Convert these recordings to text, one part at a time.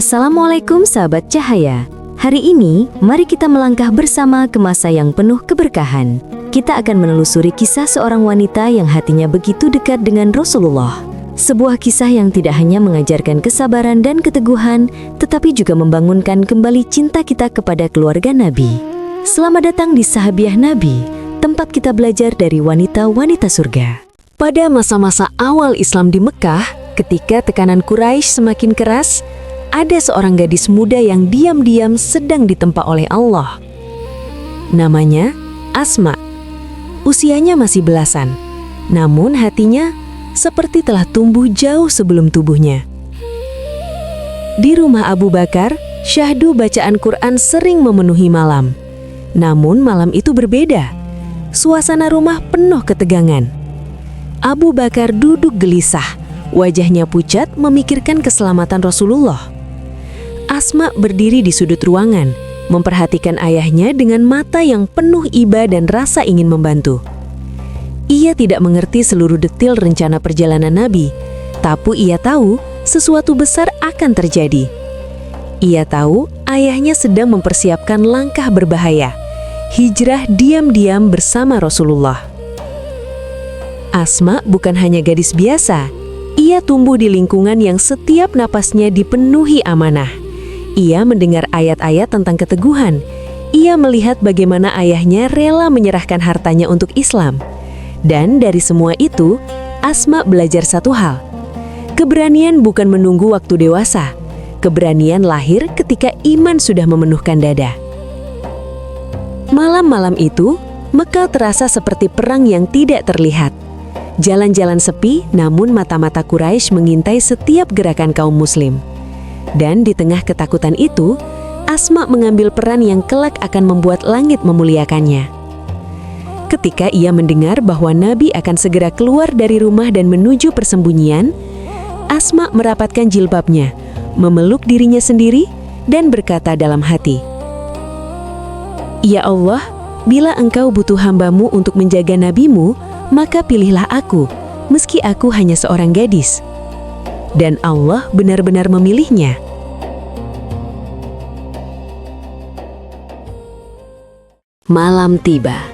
Assalamualaikum sahabat cahaya. Hari ini, mari kita melangkah bersama ke masa yang penuh keberkahan. Kita akan menelusuri kisah seorang wanita yang hatinya begitu dekat dengan Rasulullah. Sebuah kisah yang tidak hanya mengajarkan kesabaran dan keteguhan, tetapi juga membangunkan kembali cinta kita kepada keluarga Nabi. Selamat datang di Sahabiah Nabi, tempat kita belajar dari wanita-wanita surga. Pada masa-masa awal Islam di Mekah, ketika tekanan Quraisy semakin keras, ada seorang gadis muda yang diam-diam sedang ditempa oleh Allah. Namanya Asma. Usianya masih belasan, namun hatinya seperti telah tumbuh jauh sebelum tubuhnya. Di rumah Abu Bakar, syahdu bacaan Quran sering memenuhi malam. Namun malam itu berbeda. Suasana rumah penuh ketegangan. Abu Bakar duduk gelisah, wajahnya pucat memikirkan keselamatan Rasulullah. Asma berdiri di sudut ruangan, memperhatikan ayahnya dengan mata yang penuh iba dan rasa ingin membantu. Ia tidak mengerti seluruh detil rencana perjalanan Nabi, tapi ia tahu sesuatu besar akan terjadi. Ia tahu ayahnya sedang mempersiapkan langkah berbahaya, hijrah diam-diam bersama Rasulullah. Asma bukan hanya gadis biasa, ia tumbuh di lingkungan yang setiap napasnya dipenuhi amanah. Ia mendengar ayat-ayat tentang keteguhan. Ia melihat bagaimana ayahnya rela menyerahkan hartanya untuk Islam. Dan dari semua itu, Asma belajar satu hal. Keberanian bukan menunggu waktu dewasa. Keberanian lahir ketika iman sudah memenuhkan dada. Malam-malam itu, Mekah terasa seperti perang yang tidak terlihat. Jalan-jalan sepi, namun mata-mata Quraisy mengintai setiap gerakan kaum muslim. Dan di tengah ketakutan itu, Asma mengambil peran yang kelak akan membuat langit memuliakannya. Ketika ia mendengar bahwa Nabi akan segera keluar dari rumah dan menuju persembunyian, Asma merapatkan jilbabnya, memeluk dirinya sendiri, dan berkata dalam hati, "Ya Allah, bila Engkau butuh hamba-Mu untuk menjaga Nabi-Mu, maka pilihlah aku, meski aku hanya seorang gadis." Dan Allah benar-benar memilihnya. Malam tiba.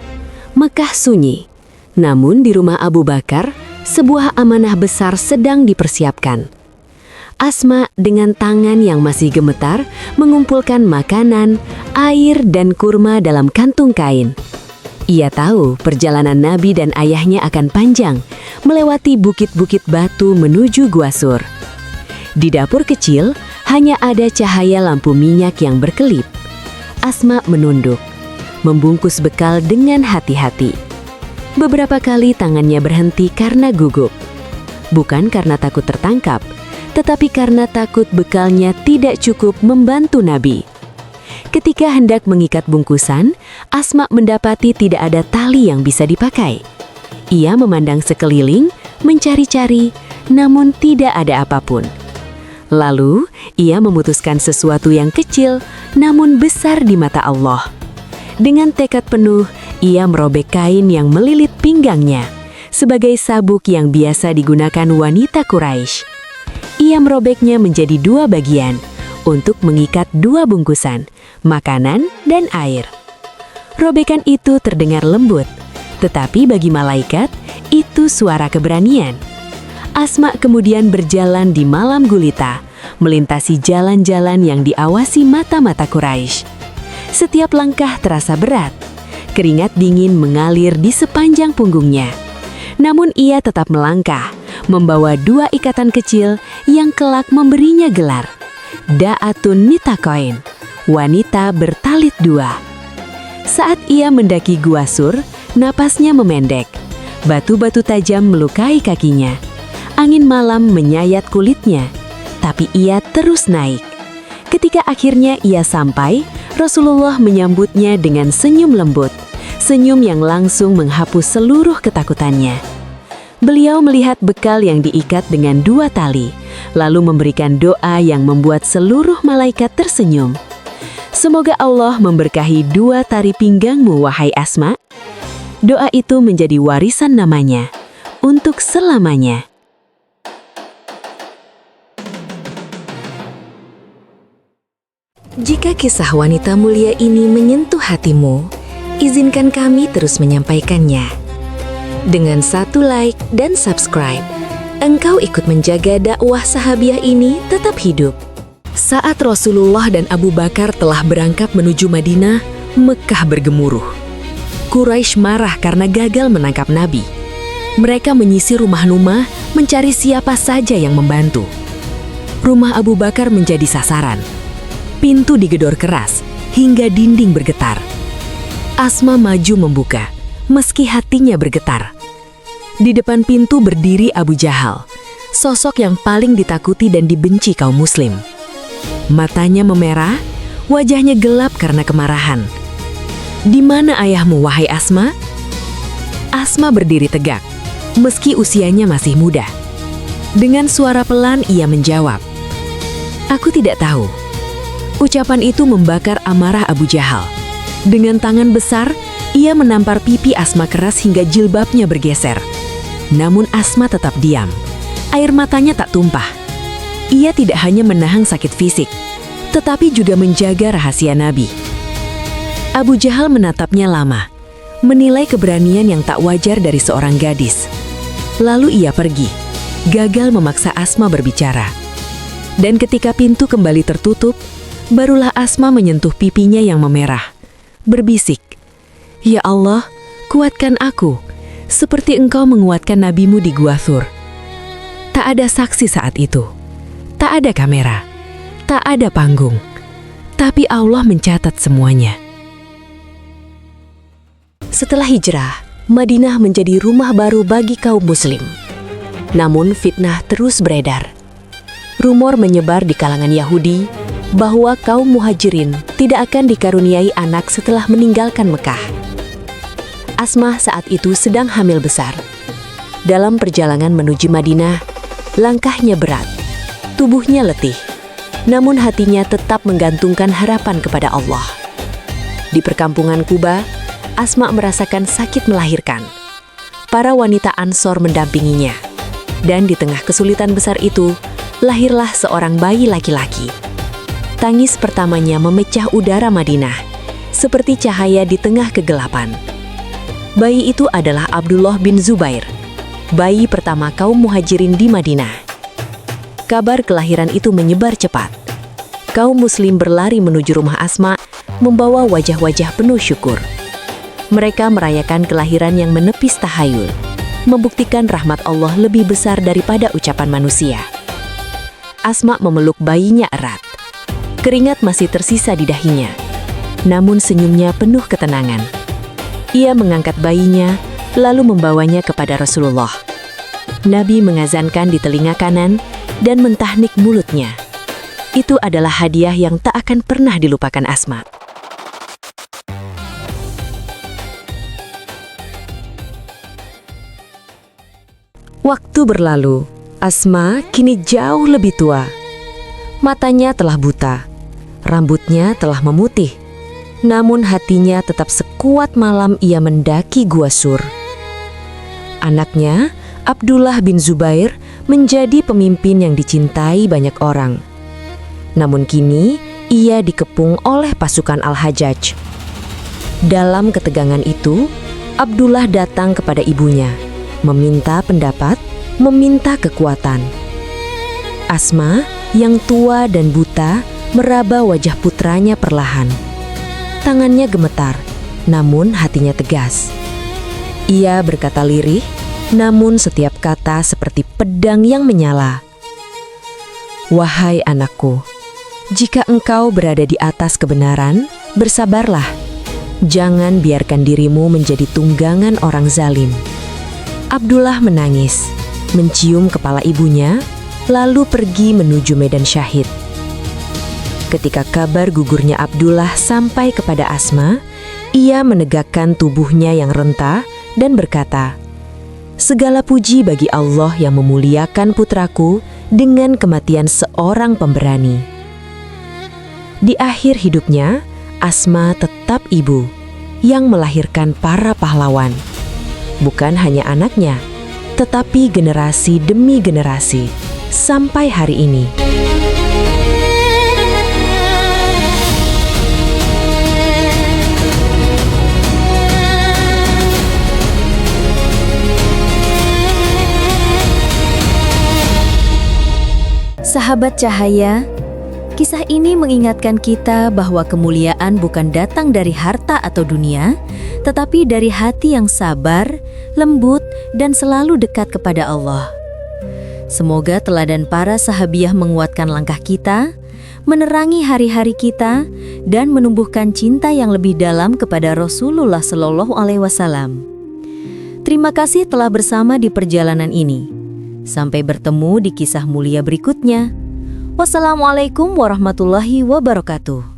Mekah sunyi. Namun di rumah Abu Bakar, sebuah amanah besar sedang dipersiapkan. Asma dengan tangan yang masih gemetar mengumpulkan makanan, air, dan kurma dalam kantung kain. Ia tahu perjalanan Nabi dan ayahnya akan panjang, melewati bukit-bukit batu menuju Gua Sur. Di dapur kecil, hanya ada cahaya lampu minyak yang berkelip. Asma menunduk, membungkus bekal dengan hati-hati. Beberapa kali tangannya berhenti karena gugup. Bukan karena takut tertangkap, tetapi karena takut bekalnya tidak cukup membantu Nabi. Ketika hendak mengikat bungkusan, Asma mendapati tidak ada tali yang bisa dipakai. Ia memandang sekeliling, mencari-cari, namun tidak ada apapun. Lalu, ia memutuskan sesuatu yang kecil, namun besar di mata Allah. Dengan tekad penuh, ia merobek kain yang melilit pinggangnya, sebagai sabuk yang biasa digunakan wanita Quraisy. Ia merobeknya menjadi dua bagian, untuk mengikat dua bungkusan, makanan dan air. Robekan itu terdengar lembut, tetapi bagi malaikat, itu suara keberanian. Asma kemudian berjalan di malam gulita, melintasi jalan-jalan yang diawasi mata-mata Quraisy. Setiap langkah terasa berat, keringat dingin mengalir di sepanjang punggungnya. Namun ia tetap melangkah, membawa dua ikatan kecil yang kelak memberinya gelar Da'atun Nitaqain, wanita bertalit dua. Saat ia mendaki Gua Sur, napasnya memendek. Batu-batu tajam melukai kakinya. Angin malam menyayat kulitnya, tapi ia terus naik. Ketika akhirnya ia sampai, Rasulullah menyambutnya dengan senyum lembut, senyum yang langsung menghapus seluruh ketakutannya. Beliau melihat bekal yang diikat dengan dua tali, lalu memberikan doa yang membuat seluruh malaikat tersenyum. Semoga Allah memberkahi dua tari pinggangmu, wahai Asma. Doa itu menjadi warisan namanya untuk selamanya. Jika kisah wanita mulia ini menyentuh hatimu, izinkan kami terus menyampaikannya. Dengan 1 like dan subscribe, engkau ikut menjaga dakwah sahabiah ini tetap hidup. Saat Rasulullah dan Abu Bakar telah berangkat menuju Madinah, Mekah bergemuruh. Quraisy marah karena gagal menangkap Nabi. Mereka menyisir rumah-rumah mencari siapa saja yang membantu. Rumah Abu Bakar menjadi sasaran. Pintu digedor keras hingga dinding bergetar. Asma maju membuka, meski hatinya bergetar. Di depan pintu berdiri Abu Jahal, sosok yang paling ditakuti dan dibenci kaum muslim. Matanya memerah, wajahnya gelap karena kemarahan. "Di mana ayahmu, wahai Asma?" Asma berdiri tegak, meski usianya masih muda. Dengan suara pelan ia menjawab, "Aku tidak tahu." Ucapan itu membakar amarah Abu Jahal. Dengan tangan besar, ia menampar pipi Asma keras hingga jilbabnya bergeser. Namun Asma tetap diam. Air matanya tak tumpah. Ia tidak hanya menahan sakit fisik, tetapi juga menjaga rahasia Nabi. Abu Jahal menatapnya lama, menilai keberanian yang tak wajar dari seorang gadis. Lalu ia pergi, gagal memaksa Asma berbicara. Dan ketika pintu kembali tertutup, barulah Asma menyentuh pipinya yang memerah, berbisik, "Ya Allah, kuatkan aku, seperti Engkau menguatkan nabimu di Gua Thur." Tak ada saksi saat itu, tak ada kamera, tak ada panggung, tapi Allah mencatat semuanya. Setelah hijrah, Madinah menjadi rumah baru bagi kaum muslim. Namun fitnah terus beredar. Rumor menyebar di kalangan Yahudi bahwa kaum muhajirin tidak akan dikaruniai anak setelah meninggalkan Mekah. Asma saat itu sedang hamil besar. Dalam perjalanan menuju Madinah, langkahnya berat, tubuhnya letih, namun hatinya tetap menggantungkan harapan kepada Allah. Di perkampungan Quba, Asma merasakan sakit melahirkan. Para wanita Ansor mendampinginya, dan di tengah kesulitan besar itu, lahirlah seorang bayi laki-laki. Tangis pertamanya memecah udara Madinah, seperti cahaya di tengah kegelapan. Bayi itu adalah Abdullah bin Zubair, bayi pertama kaum muhajirin di Madinah. Kabar kelahiran itu menyebar cepat. Kaum muslim berlari menuju rumah Asma, membawa wajah-wajah penuh syukur. Mereka merayakan kelahiran yang menepis tahayul, membuktikan rahmat Allah lebih besar daripada ucapan manusia. Asma memeluk bayinya erat. Keringat masih tersisa di dahinya, namun senyumnya penuh ketenangan. Ia mengangkat bayinya, lalu membawanya kepada Rasulullah. Nabi mengazankan di telinga kanan dan mentahnik mulutnya. Itu adalah hadiah yang tak akan pernah dilupakan Asma. Waktu berlalu, Asma kini jauh lebih tua. Matanya telah buta. Rambutnya telah memutih, namun hatinya tetap sekuat malam ia mendaki Gua Sur. Anaknya, Abdullah bin Zubair, menjadi pemimpin yang dicintai banyak orang. Namun kini, ia dikepung oleh pasukan Al-Hajjaj. Dalam ketegangan itu, Abdullah datang kepada ibunya, meminta pendapat, meminta kekuatan. Asma, yang tua dan buta, meraba wajah putranya perlahan. Tangannya gemetar, namun hatinya tegas. Ia berkata lirih, namun setiap kata seperti pedang yang menyala. "Wahai anakku, jika engkau berada di atas kebenaran, bersabarlah. Jangan biarkan dirimu menjadi tunggangan orang zalim." Abdullah menangis, mencium kepala ibunya, lalu pergi menuju medan syahid. Ketika kabar gugurnya Abdullah sampai kepada Asma, ia menegakkan tubuhnya yang renta dan berkata, "Segala puji bagi Allah yang memuliakan putraku dengan kematian seorang pemberani." Di akhir hidupnya, Asma tetap ibu yang melahirkan para pahlawan. Bukan hanya anaknya, tetapi generasi demi generasi sampai hari ini. Sahabat cahaya, kisah ini mengingatkan kita bahwa kemuliaan bukan datang dari harta atau dunia, tetapi dari hati yang sabar, lembut, dan selalu dekat kepada Allah. Semoga teladan para sahabiah menguatkan langkah kita, menerangi hari-hari kita, dan menumbuhkan cinta yang lebih dalam kepada Rasulullah Shallallahu Alaihi Wasallam. Terima kasih telah bersama di perjalanan ini. Sampai bertemu di kisah mulia berikutnya. Wassalamualaikum warahmatullahi wabarakatuh.